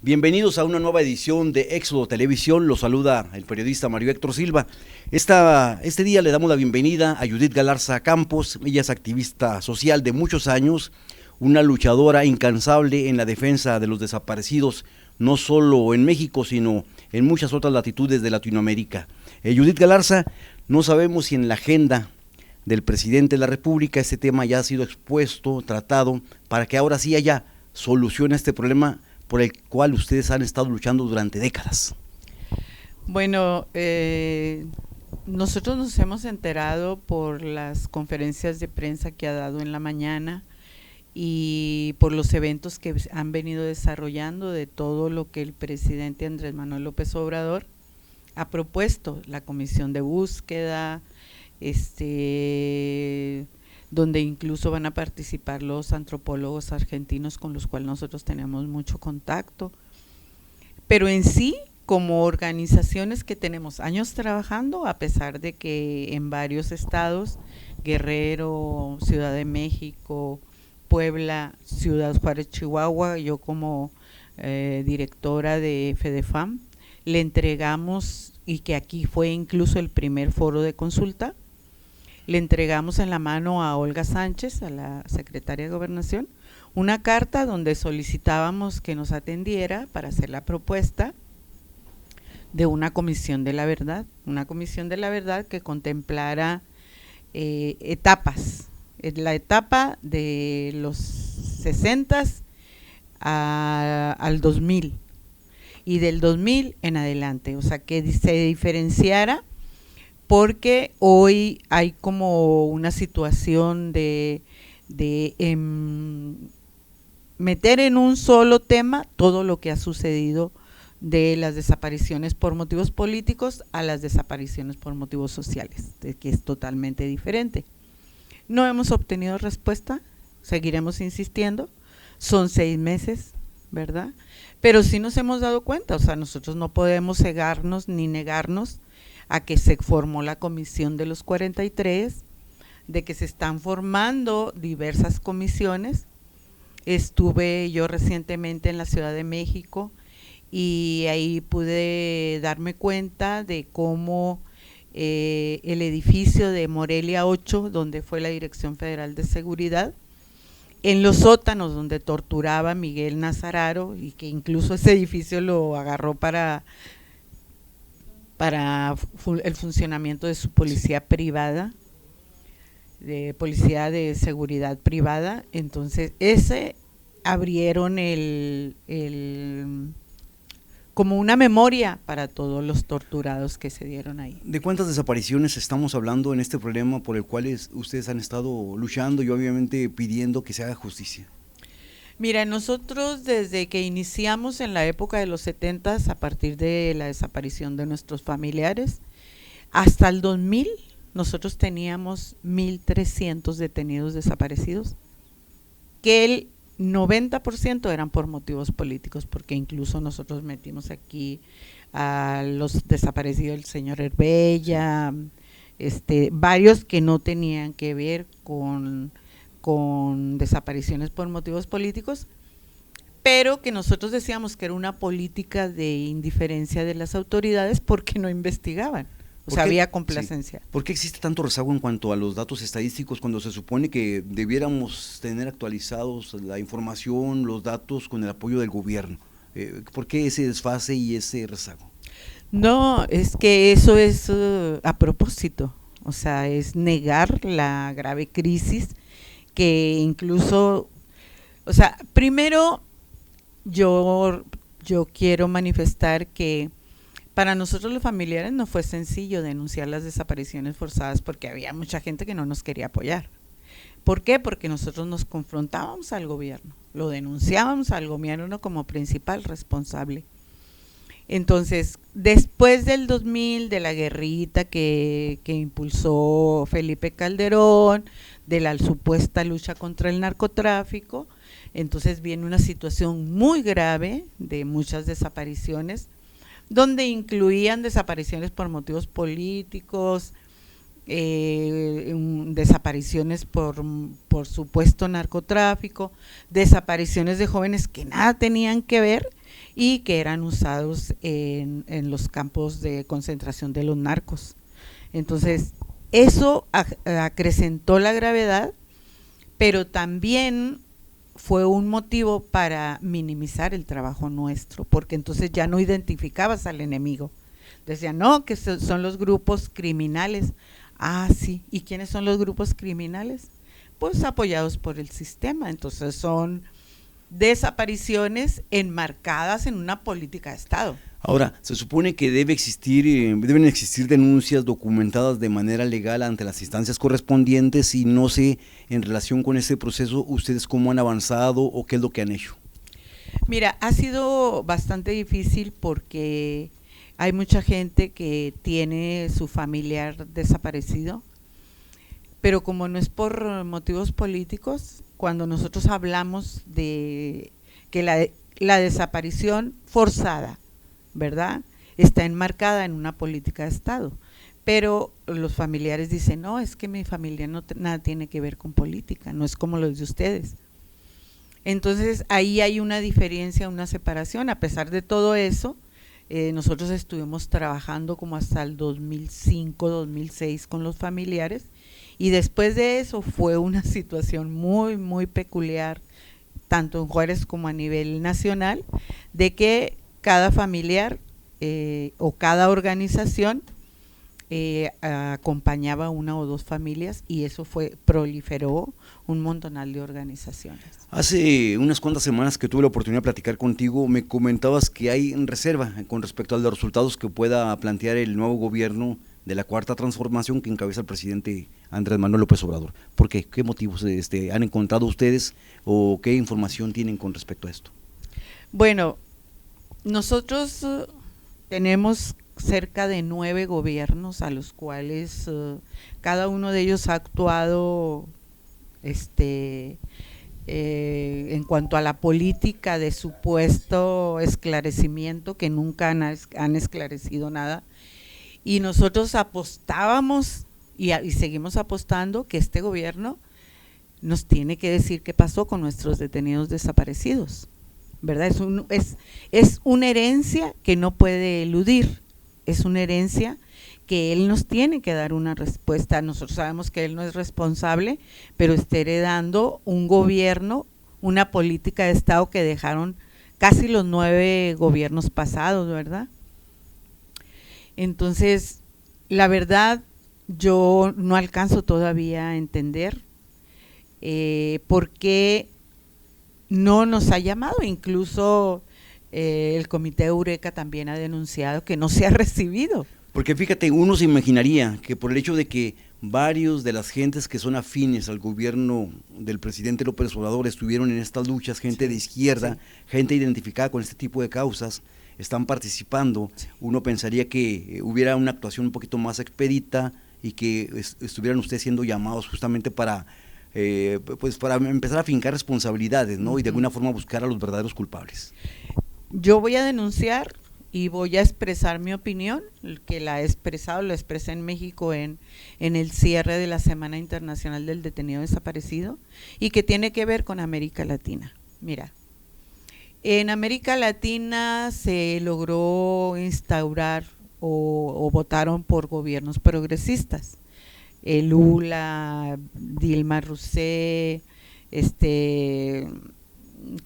Bienvenidos a una nueva edición de Éxodo Televisión, los saluda el periodista Mario Héctor Silva. Este día le damos la bienvenida a Judith Galarza Campos. Ella es activista social de muchos años, una luchadora incansable en la defensa de los desaparecidos, no solo en México, sino en muchas otras latitudes de Latinoamérica. Judith Galarza, no sabemos si en la agenda del presidente de la República este tema ya ha sido expuesto, tratado, para que ahora sí haya solución a este problema por el cual ustedes han estado luchando durante décadas. Bueno, nosotros nos hemos enterado por las conferencias de prensa que ha dado en la mañana y por los eventos que han venido desarrollando de todo lo que el presidente Andrés Manuel López Obrador ha propuesto, la comisión de búsqueda, donde incluso van a participar los antropólogos argentinos con los cuales nosotros tenemos mucho contacto, pero en sí, como organizaciones que tenemos años trabajando, a pesar de que en varios estados, Guerrero, Ciudad de México, Puebla, Ciudad Juárez, Chihuahua, yo como directora de FEDEFAM, le entregamos, y que aquí fue incluso el primer foro de consulta, le entregamos en la mano a Olga Sánchez, a la secretaria de Gobernación, una carta donde solicitábamos que nos atendiera para hacer la propuesta de una comisión de la verdad que contemplara etapas, la etapa de los 60s al 2000 y del 2000 en adelante, o sea, que se diferenciara, porque hoy hay como una situación de meter en un solo tema todo lo que ha sucedido de las desapariciones por motivos políticos a las desapariciones por motivos sociales, que es totalmente diferente. No hemos obtenido respuesta, seguiremos insistiendo, son 6 meses, ¿verdad? Pero sí nos hemos dado cuenta, o sea, nosotros no podemos cegarnos ni negarnos a que se formó la comisión de los 43, de que se están formando diversas comisiones. Estuve yo recientemente en la Ciudad de México y ahí pude darme cuenta de cómo el edificio de Morelia 8, donde fue la Dirección Federal de Seguridad, en los sótanos donde torturaba Miguel Nazararo, y que incluso ese edificio lo agarró para el funcionamiento de su policía privada, de policía de seguridad privada. Entonces ese abrieron como una memoria para todos los torturados que se dieron ahí. ¿De cuántas desapariciones estamos hablando en este problema por el cual ustedes han estado luchando y obviamente pidiendo que se haga justicia? Mira, nosotros desde que iniciamos en la época de los 70s, a partir de la desaparición de nuestros familiares, hasta el 2000, nosotros teníamos 1,300 detenidos desaparecidos, que el 90% eran por motivos políticos, porque incluso nosotros metimos aquí a los desaparecidos del señor Herbella, varios que no tenían que ver con desapariciones por motivos políticos, pero que nosotros decíamos que era una política de indiferencia de las autoridades porque no investigaban, o sea, había complacencia. Sí. ¿Por qué existe tanto rezago en cuanto a los datos estadísticos cuando se supone que debiéramos tener actualizados la información, los datos con el apoyo del gobierno? ¿Por qué ese desfase y ese rezago? No, es que eso es a propósito, o sea, es negar la grave crisis que incluso, o sea, primero yo quiero manifestar que para nosotros los familiares no fue sencillo denunciar las desapariciones forzadas porque había mucha gente que no nos quería apoyar. ¿Por qué? Porque nosotros nos confrontábamos al gobierno, lo denunciábamos al gobierno como principal responsable. Entonces, después del 2000, de la guerrita que impulsó Felipe Calderón, de la supuesta lucha contra el narcotráfico, entonces viene una situación muy grave de muchas desapariciones, donde incluían desapariciones por motivos políticos, desapariciones por supuesto narcotráfico, desapariciones de jóvenes que nada tenían que ver y que eran usados en los campos de concentración de los narcos. Entonces, eso acrecentó la gravedad, pero también fue un motivo para minimizar el trabajo nuestro, porque entonces ya no identificabas al enemigo. Decían, no, que son los grupos criminales. Ah, sí. ¿Y quiénes son los grupos criminales? Pues apoyados por el sistema. Entonces son desapariciones enmarcadas en una política de Estado. Ahora, se supone que deben existir denuncias documentadas de manera legal ante las instancias correspondientes, y no sé, en relación con este proceso, ustedes cómo han avanzado o qué es lo que han hecho. Mira, ha sido bastante difícil porque hay mucha gente que tiene su familiar desaparecido, pero como no es por motivos políticos, cuando nosotros hablamos de que la desaparición forzada, ¿verdad?, está enmarcada en una política de Estado, pero los familiares dicen, no, es que mi familia nada tiene que ver con política, no es como los de ustedes. Entonces ahí hay una diferencia, una separación. A pesar de todo eso, nosotros estuvimos trabajando como hasta el 2005, 2006 con los familiares, y después de eso fue una situación muy, muy peculiar, tanto en Juárez como a nivel nacional, de que cada familiar o cada organización acompañaba una o dos familias, y eso proliferó un montonal de organizaciones. Hace unas cuantas semanas que tuve la oportunidad de platicar contigo, me comentabas que hay reserva con respecto a los resultados que pueda plantear el nuevo gobierno de la Cuarta Transformación que encabeza el presidente Andrés Manuel López Obrador. ¿Por qué? ¿Qué motivos han encontrado ustedes o qué información tienen con respecto a esto? Bueno, nosotros tenemos cerca de 9 gobiernos a los cuales cada uno de ellos ha actuado en cuanto a la política de supuesto esclarecimiento, que nunca han esclarecido nada, y nosotros apostábamos y seguimos apostando que este gobierno nos tiene que decir qué pasó con nuestros detenidos desaparecidos, ¿verdad? Es una herencia que no puede eludir, es una herencia que él nos tiene que dar una respuesta. Nosotros sabemos que él no es responsable, pero está heredando un gobierno, una política de Estado que dejaron casi los 9 gobiernos pasados, ¿verdad? Entonces, la verdad, yo no alcanzo todavía a entender por qué no nos ha llamado. Incluso el Comité Eureka también ha denunciado que no se ha recibido. Porque fíjate, uno se imaginaría que por el hecho de que varios de las gentes que son afines al gobierno del presidente López Obrador estuvieron en estas luchas, gente de izquierda, gente identificada con este tipo de causas, están participando, uno pensaría que hubiera una actuación un poquito más expedita y que estuvieran ustedes siendo llamados justamente para para empezar a fincar responsabilidades, ¿no? Y de alguna forma buscar a los verdaderos culpables. Yo voy a denunciar y voy a expresar mi opinión, que la he expresado, lo expresé en México en el cierre de la Semana Internacional del Detenido Desaparecido, y que tiene que ver con América Latina. Mira, en América Latina se logró instaurar o votaron por gobiernos progresistas. Lula, Dilma Rousseff,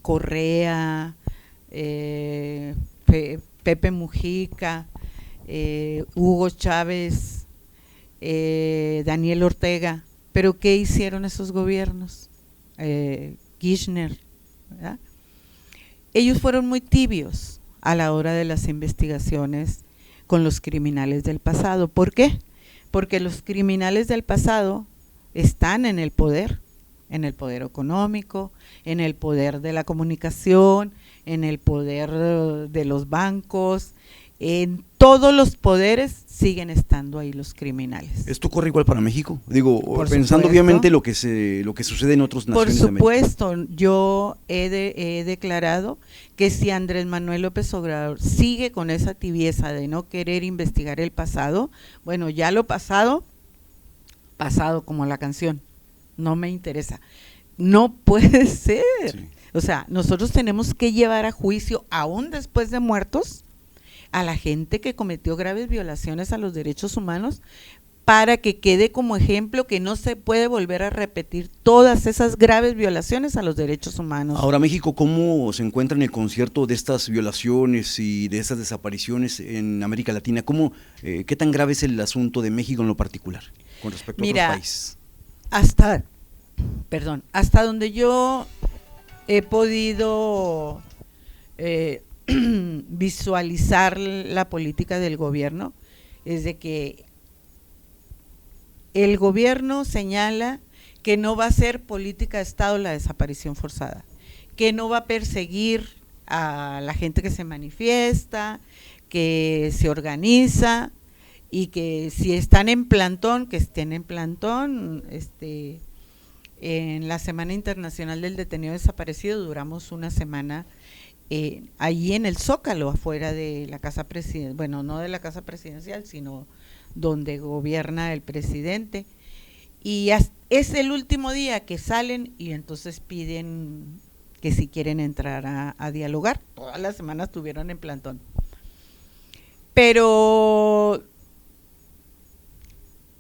Correa, Pepe Mujica, Hugo Chávez, Daniel Ortega. ¿Pero qué hicieron esos gobiernos? Kirchner, ¿verdad? Ellos fueron muy tibios a la hora de las investigaciones con los criminales del pasado. ¿Por qué? Porque los criminales del pasado están en el poder económico, en el poder de la comunicación, en el poder de los bancos, en todos los poderes siguen estando ahí los criminales. ¿Esto corre igual para México? Digo, por pensando supuesto, obviamente lo que sucede en otras naciones de América. Por supuesto, yo he declarado que si Andrés Manuel López Obrador sigue con esa tibieza de no querer investigar el pasado, bueno, ya lo pasado, pasado como la canción, no me interesa. No puede ser. Sí. O sea, nosotros tenemos que llevar a juicio, aún después de muertos, a la gente que cometió graves violaciones a los derechos humanos, para que quede como ejemplo que no se puede volver a repetir todas esas graves violaciones a los derechos humanos. Ahora, México, ¿cómo se encuentra en el concierto de estas violaciones y de estas desapariciones en América Latina? ¿Qué tan grave es el asunto de México en lo particular con respecto a otros países? Hasta donde yo he podido visualizar la política del gobierno, es de que el gobierno señala que no va a ser política de Estado la desaparición forzada, que no va a perseguir a la gente que se manifiesta, que se organiza, y que si están en plantón, que estén en plantón. En la Semana Internacional del Detenido Desaparecido duramos una semana allí en el Zócalo, afuera de la Casa Presidencial, bueno, no de la Casa Presidencial, sino donde gobierna el presidente, y es el último día que salen y entonces piden que si quieren entrar a dialogar. Todas las semanas estuvieron en plantón, pero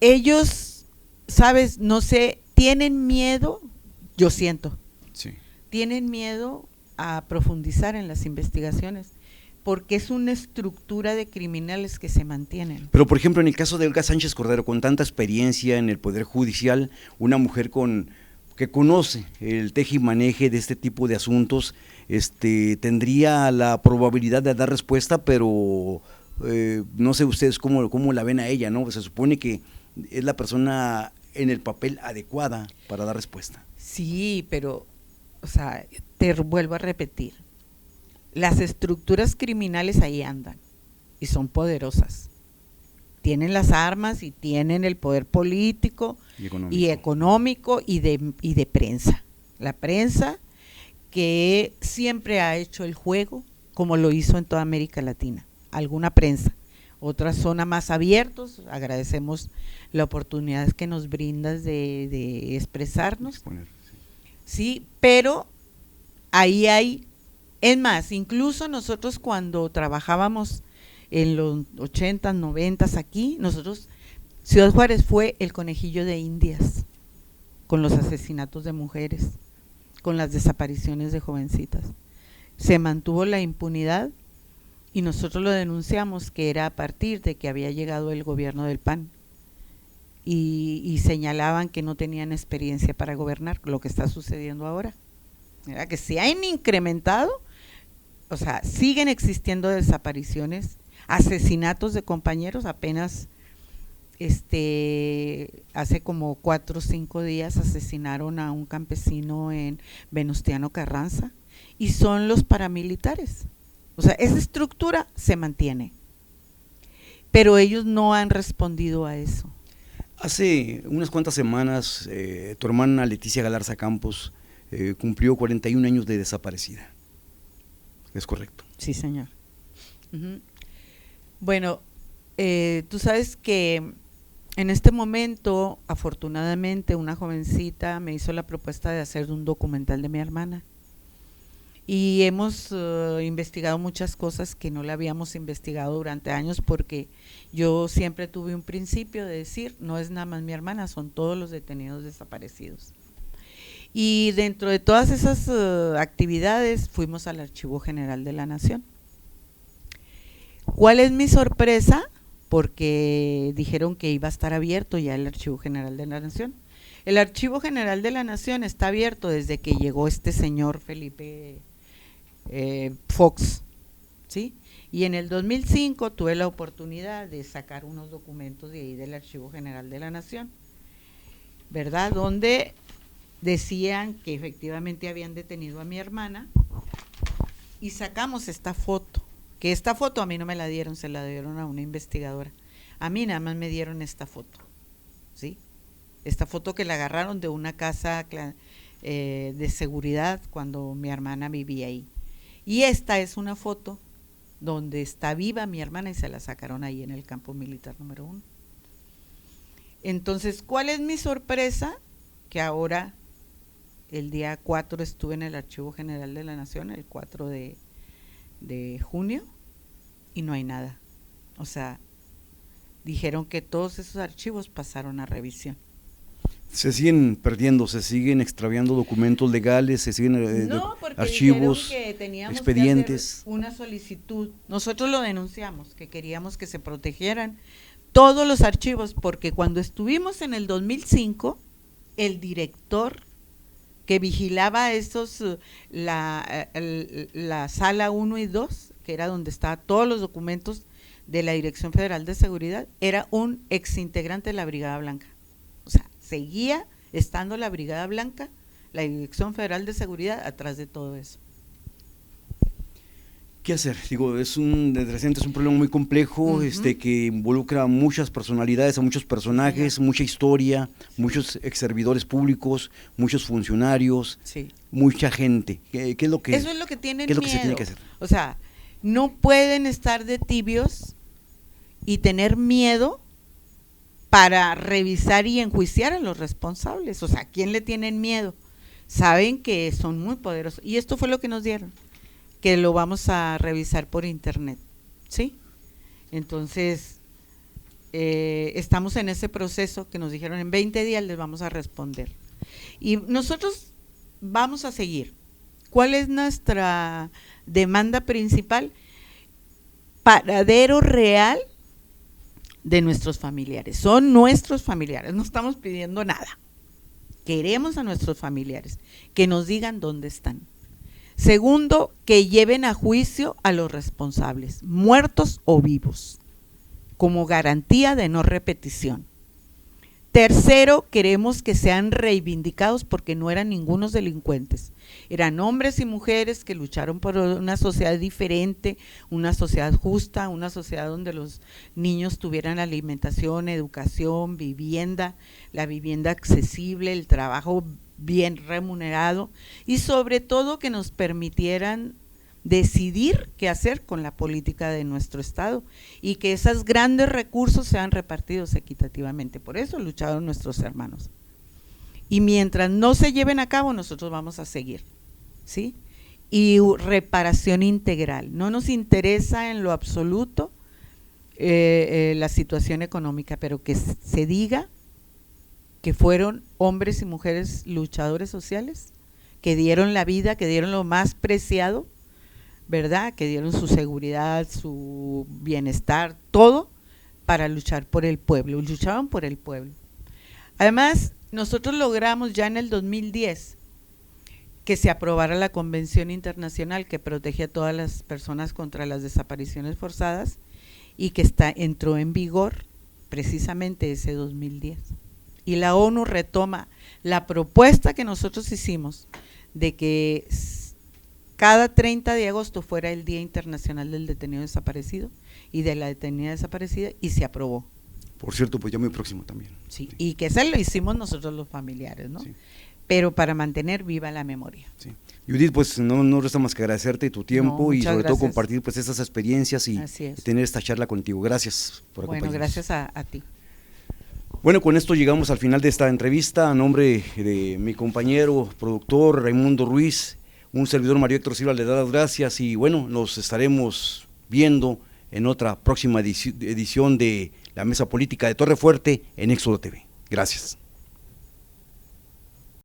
ellos, sabes, no sé, tienen miedo, yo siento, sí, tienen miedo a profundizar en las investigaciones, porque es una estructura de criminales que se mantienen. Pero, por ejemplo, en el caso de Olga Sánchez Cordero, con tanta experiencia en el Poder Judicial, una mujer que conoce el tejimaneje de este tipo de asuntos, tendría la probabilidad de dar respuesta, pero no sé ustedes cómo la ven a ella, ¿no? Se supone que es la persona en el papel adecuada para dar respuesta. Sí, pero, o sea, te vuelvo a repetir, las estructuras criminales ahí andan y son poderosas. Tienen las armas y tienen el poder político y económico y de prensa. La prensa que siempre ha hecho el juego como lo hizo en toda América Latina. Alguna prensa, otras son más abiertos. Agradecemos la oportunidad que nos brindas de expresarnos. Exponer, sí, pero ahí hay. Es más, incluso nosotros cuando trabajábamos en los 80s, 90s aquí, Ciudad Juárez fue el conejillo de Indias con los asesinatos de mujeres, con las desapariciones de jovencitas. Se mantuvo la impunidad y nosotros lo denunciamos, que era a partir de que había llegado el gobierno del PAN y señalaban que no tenían experiencia para gobernar, lo que está sucediendo ahora. Era que se han incrementado. O sea, siguen existiendo desapariciones, asesinatos de compañeros. Apenas hace como 4 o 5 días asesinaron a un campesino en Venustiano Carranza, y son los paramilitares. O sea, esa estructura se mantiene, pero ellos no han respondido a eso. Hace unas cuantas semanas, tu hermana Leticia Galarza Campos cumplió 41 años de desaparecida. ¿Es correcto? Sí, señor. Bueno, tú sabes que en este momento, afortunadamente, una jovencita me hizo la propuesta de hacer un documental de mi hermana. Y hemos investigado muchas cosas que no la habíamos investigado durante años, porque yo siempre tuve un principio de decir, no es nada más mi hermana, son todos los detenidos desaparecidos. Y dentro de todas esas actividades fuimos al Archivo General de la Nación. ¿Cuál es mi sorpresa? Porque dijeron que iba a estar abierto ya el Archivo General de la Nación. El Archivo General de la Nación está abierto desde que llegó este señor Felipe Fox, ¿sí? Y en el 2005 tuve la oportunidad de sacar unos documentos de ahí del Archivo General de la Nación, ¿verdad? Donde decían que efectivamente habían detenido a mi hermana, y sacamos esta foto, que esta foto a mí no me la dieron, se la dieron a una investigadora. A mí nada más me dieron esta foto, ¿sí? Esta foto que la agarraron de una casa de seguridad cuando mi hermana vivía ahí. Y esta es una foto donde está viva mi hermana y se la sacaron ahí en el campo militar número 1. Entonces, ¿cuál es mi sorpresa? Que ahora el día 4 estuve en el Archivo General de la Nación, el 4 de junio, y no hay nada. O sea, dijeron que todos esos archivos pasaron a revisión. Se siguen perdiendo, se siguen extraviando documentos legales, se siguen archivos, que teníamos expedientes. Que hacer una solicitud. Nosotros lo denunciamos, que queríamos que se protegieran todos los archivos, porque cuando estuvimos en el 2005, el director que vigilaba esos, la sala 1 y 2, que era donde estaban todos los documentos de la Dirección Federal de Seguridad, era un exintegrante de la Brigada Blanca. O sea, seguía estando la Brigada Blanca, la Dirección Federal de Seguridad, atrás de todo eso. ¿Qué hacer? Digo, es un problema muy complejo, que involucra a muchas personalidades, a muchos personajes, mucha historia, muchos exservidores públicos, muchos funcionarios, mucha gente. ¿Qué es lo que? Eso es lo que tienen ¿qué es lo miedo? Que se tiene que hacer? O sea, no pueden estar de tibios y tener miedo para revisar y enjuiciar a los responsables. O sea, ¿a quién le tienen miedo? Saben que son muy poderosos. Y esto fue lo que nos dieron, que lo vamos a revisar por internet, ¿sí? Entonces, estamos en ese proceso que nos dijeron en 20 días les vamos a responder. Y nosotros vamos a seguir. ¿Cuál es nuestra demanda principal? Paradero real de nuestros familiares. Son nuestros familiares, no estamos pidiendo nada. Queremos a nuestros familiares, que nos digan dónde están. Segundo, que lleven a juicio a los responsables, muertos o vivos, como garantía de no repetición. Tercero, queremos que sean reivindicados porque no eran ningunos delincuentes. Eran hombres y mujeres que lucharon por una sociedad diferente, una sociedad justa, una sociedad donde los niños tuvieran alimentación, educación, vivienda, la vivienda accesible, el trabajo bien remunerado y sobre todo que nos permitieran decidir qué hacer con la política de nuestro estado y que esos grandes recursos sean repartidos equitativamente. Por eso lucharon nuestros hermanos. Y mientras no se lleven a cabo, nosotros vamos a seguir, ¿sí? Y reparación integral. No nos interesa en lo absoluto la situación económica, pero que se diga que fueron hombres y mujeres luchadores sociales, que dieron la vida, que dieron lo más preciado, ¿verdad? Que dieron su seguridad, su bienestar, todo para luchar por el pueblo, luchaban por el pueblo. Además, nosotros logramos ya en el 2010 que se aprobara la Convención Internacional que protege a todas las personas contra las desapariciones forzadas y que entró en vigor precisamente ese 2010. Y la ONU retoma la propuesta que nosotros hicimos de que cada 30 de agosto fuera el Día Internacional del Detenido Desaparecido y de la detenida desaparecida, y se aprobó. Por cierto, pues ya muy próximo también. Sí, y que eso lo hicimos nosotros los familiares, ¿no? Sí. Pero para mantener viva la memoria. Sí. Judith, pues no resta más que agradecerte tu tiempo y sobre todo compartir pues esas experiencias y tener esta charla contigo. Gracias por acompañarnos. Bueno, gracias a ti. Bueno, con esto llegamos al final de esta entrevista. A nombre de mi compañero productor Raimundo Ruiz, un servidor Mario Héctor Silva le da las gracias y bueno, nos estaremos viendo en otra próxima edición de la Mesa Política de Torre Fuerte en Éxodo TV. Gracias.